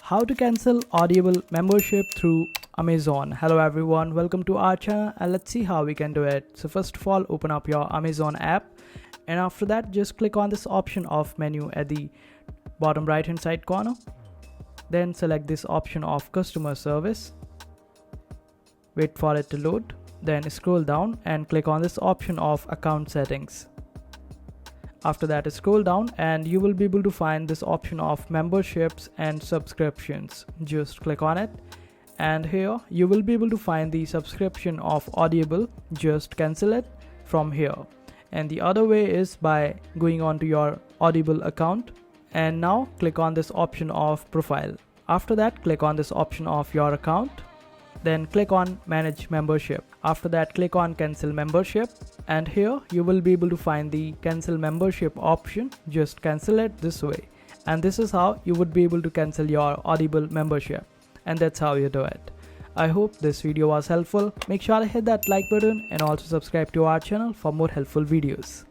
How to cancel Audible membership through Amazon. Hello everyone, welcome to our channel and let's see how we can do it. So first of all, open up your Amazon app and after that just click on this option of menu at the bottom right hand side corner. Then select this option of customer service. Wait for it to load. Then scroll down and click on this option of account settings. After that, scroll down and you will be able to find this option of memberships and subscriptions. Just click on it and here you will be able to find the subscription of Audible. Just cancel it from here. And the other way is by going on to your Audible account and now click on this option of profile. After that, click on this option of your account. Then click on manage membership. After that, click on cancel membership and here you will be able to find the cancel membership option. Just cancel it this way and this is how you would be able to cancel your Audible membership, and that's how you do it. I hope this video was helpful. Make sure to hit that like button and also subscribe to our channel for more helpful videos.